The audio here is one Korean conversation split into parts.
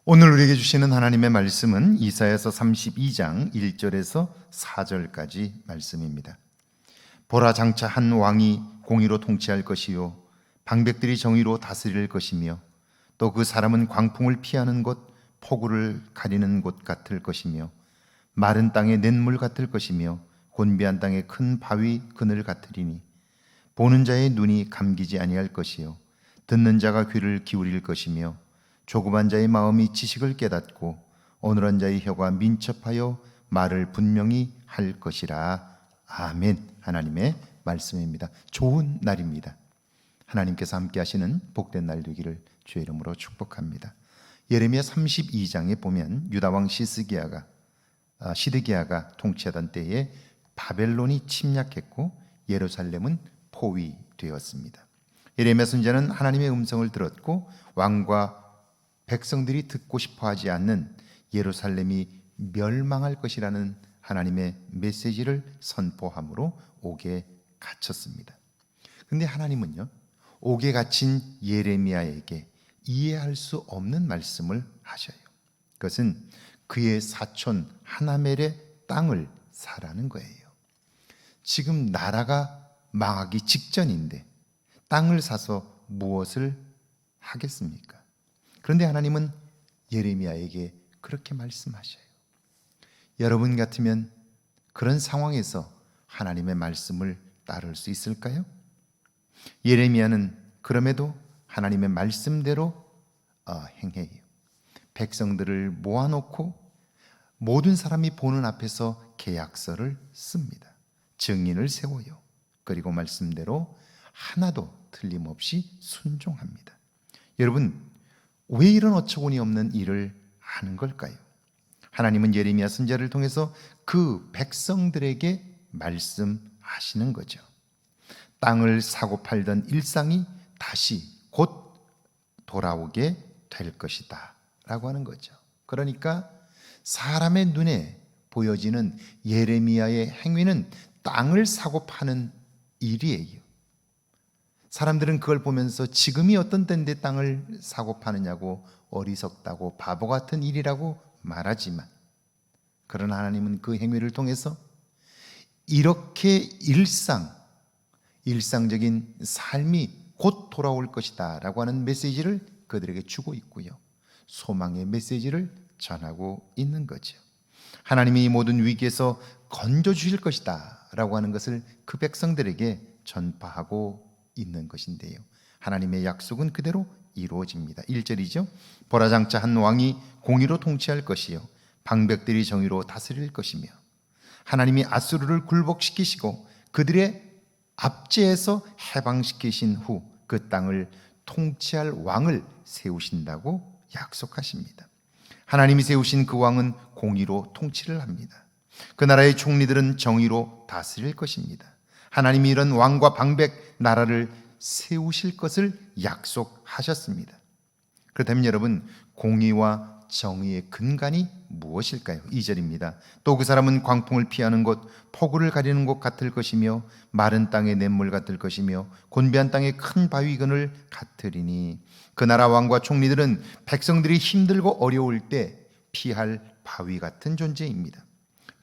오늘 우리에게 주시는 하나님의 말씀은 이사야서 32장 1절에서 4절까지 말씀입니다. 보라, 장차 한 왕이 공의로 통치할 것이요 방백들이 정의로 다스릴 것이며 또 그 사람은 광풍을 피하는 곳, 폭우를 가리는 곳 같을 것이며 마른 땅의 냇물 같을 것이며 곤비한 땅의 큰 바위 그늘 같으리니 보는 자의 눈이 감기지 아니할 것이요 듣는 자가 귀를 기울일 것이며 조그만 자의 마음이 지식을 깨닫고 어눌한 자의 혀가 민첩하여 말을 분명히 할 것이라. 아멘. 하나님의 말씀입니다. 좋은 날입니다. 하나님께서 함께 하시는 복된 날 되기를 주의 이름으로 축복합니다. 예레미야 32장에 보면 유다왕 시드기야가 통치하던 때에 바벨론이 침략했고 예루살렘은 포위되었습니다. 예레미야 선지자는 하나님의 음성을 들었고 왕과 백성들이 듣고 싶어하지 않는 예루살렘이 멸망할 것이라는 하나님의 메시지를 선포함으로 옥에 갇혔습니다. 그런데 하나님은요, 옥에 갇힌 예레미야에게 이해할 수 없는 말씀을 하셔요. 그것은 그의 사촌 하나멜의 땅을 사라는 거예요. 지금 나라가 망하기 직전인데 땅을 사서 무엇을 하겠습니까? 그런데 하나님은 예레미야에게 그렇게 말씀하셔요. 여러분 같으면 그런 상황에서 하나님의 말씀을 따를 수 있을까요? 예레미야는 그럼에도 하나님의 말씀대로 행해요. 백성들을 모아놓고 모든 사람이 보는 앞에서 계약서를 씁니다. 증인을 세워요. 그리고 말씀대로 하나도 틀림없이 순종합니다. 여러분, 왜 이런 어처구니 없는 일을 하는 걸까요? 하나님은 예레미야 선지자를 통해서 그 백성들에게 말씀하시는 거죠. 땅을 사고 팔던 일상이 다시 곧 돌아오게 될 것이다 라고 하는 거죠. 그러니까 사람의 눈에 보여지는 예레미야의 행위는 땅을 사고 파는 일이에요. 사람들은 그걸 보면서 지금이 어떤 때인데 땅을 사고 파느냐고 어리석다고 바보 같은 일이라고 말하지만, 그러나 하나님은 그 행위를 통해서 이렇게 일상적인 삶이 곧 돌아올 것이다 라고 하는 메시지를 그들에게 주고 있고요, 소망의 메시지를 전하고 있는 거죠. 하나님이 이 모든 위기에서 건져주실 것이다 라고 하는 것을 그 백성들에게 전파하고 있는 것인데요, 하나님의 약속은 그대로 이루어집니다. 1절이죠. 보라, 장차 한 왕이 공의로 통치할 것이요 방백들이 정의로 다스릴 것이며 하나님이 아수르를 굴복시키시고 그들의 압제에서 해방시키신 후 그 땅을 통치할 왕을 세우신다고 약속하십니다. 하나님이 세우신 그 왕은 공의로 통치를 합니다. 그 나라의 총리들은 정의로 다스릴 것입니다. 하나님이 이런 왕과 방백 나라를 세우실 것을 약속하셨습니다. 그렇다면 여러분, 공의와 정의의 근간이 무엇일까요? 2절입니다. 또 그 사람은 광풍을 피하는 곳, 폭우를 가리는 곳 같을 것이며 마른 땅의 냇물 같을 것이며 곤비한 땅의 큰 바위 그늘 같으리니 그 나라 왕과 총리들은 백성들이 힘들고 어려울 때 피할 바위 같은 존재입니다.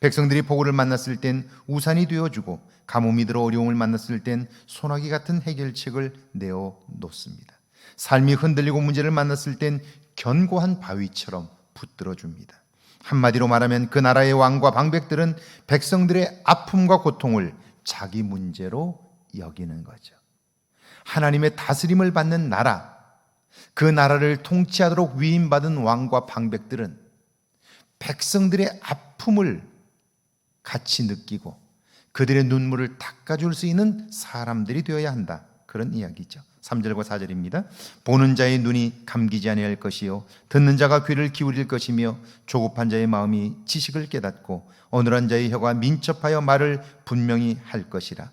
백성들이 폭우를 만났을 땐 우산이 되어주고 가뭄이 들어 어려움을 만났을 땐 소나기 같은 해결책을 내어 놓습니다. 삶이 흔들리고 문제를 만났을 땐 견고한 바위처럼 붙들어 줍니다. 한마디로 말하면 그 나라의 왕과 방백들은 백성들의 아픔과 고통을 자기 문제로 여기는 거죠. 하나님의 다스림을 받는 나라, 그 나라를 통치하도록 위임받은 왕과 방백들은 백성들의 아픔을 같이 느끼고 그들의 눈물을 닦아줄 수 있는 사람들이 되어야 한다, 그런 이야기죠. 3절과 4절입니다. 보는 자의 눈이 감기지 아니할 것이요 듣는 자가 귀를 기울일 것이며 조급한 자의 마음이 지식을 깨닫고 어눌한 자의 혀가 민첩하여 말을 분명히 할 것이라.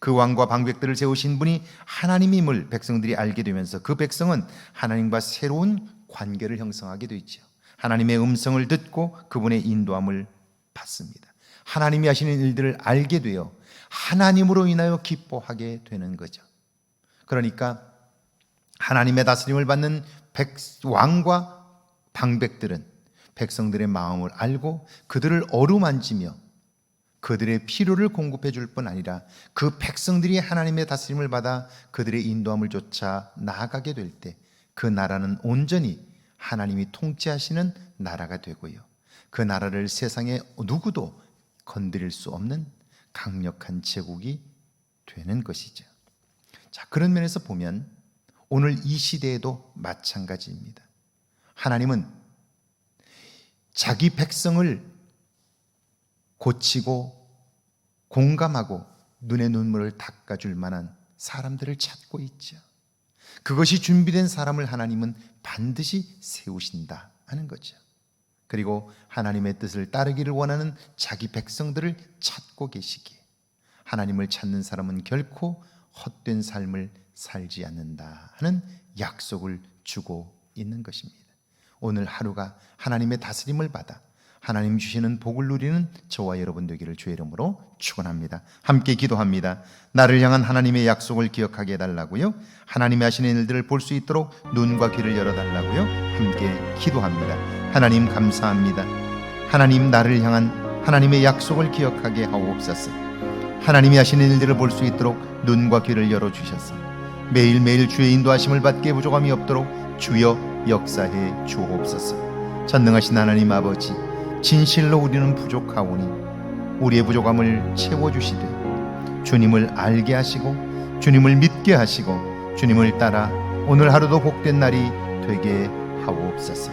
그 왕과 방백들을 세우신 분이 하나님임을 백성들이 알게 되면서 그 백성은 하나님과 새로운 관계를 형성하게 되죠. 하나님의 음성을 듣고 그분의 인도함을 받습니다. 하나님이 하시는 일들을 알게 되어 하나님으로 인하여 기뻐하게 되는 거죠. 그러니까 하나님의 다스림을 받는 왕과 방백들은 백성들의 마음을 알고 그들을 어루만지며 그들의 필요를 공급해 줄 뿐 아니라 그 백성들이 하나님의 다스림을 받아 그들의 인도함을 쫓아 나아가게 될 때 그 나라는 온전히 하나님이 통치하시는 나라가 되고요, 그 나라를 세상에 누구도 건드릴 수 없는 강력한 제국이 되는 것이죠. 자, 그런 면에서 보면 오늘 이 시대에도 마찬가지입니다. 하나님은 자기 백성을 고치고 공감하고 눈의 눈물을 닦아줄 만한 사람들을 찾고 있죠. 그것이 준비된 사람을 하나님은 반드시 세우신다 하는 거죠. 그리고 하나님의 뜻을 따르기를 원하는 자기 백성들을 찾고 계시기에 하나님을 찾는 사람은 결코 헛된 삶을 살지 않는다 하는 약속을 주고 있는 것입니다. 오늘 하루가 하나님의 다스림을 받아 하나님 주시는 복을 누리는 저와 여러분 되기를 주의 이름으로 축원합니다. 함께 기도합니다. 나를 향한 하나님의 약속을 기억하게 해달라고요, 하나님이 하시는 일들을 볼 수 있도록 눈과 귀를 열어달라고요, 함께 기도합니다. 하나님 감사합니다. 하나님, 나를 향한 하나님의 약속을 기억하게 하옵소서. 하나님이 하시는 일들을 볼 수 있도록 눈과 귀를 열어주셔서 매일매일 주의 인도하심을 받게 부족함이 없도록 주여 역사해 주옵소서. 전능하신 하나님 아버지, 진실로 우리는 부족하오니 우리의 부족함을 채워주시되 주님을 알게 하시고 주님을 믿게 하시고 주님을 따라 오늘 하루도 복된 날이 되게 하옵소서.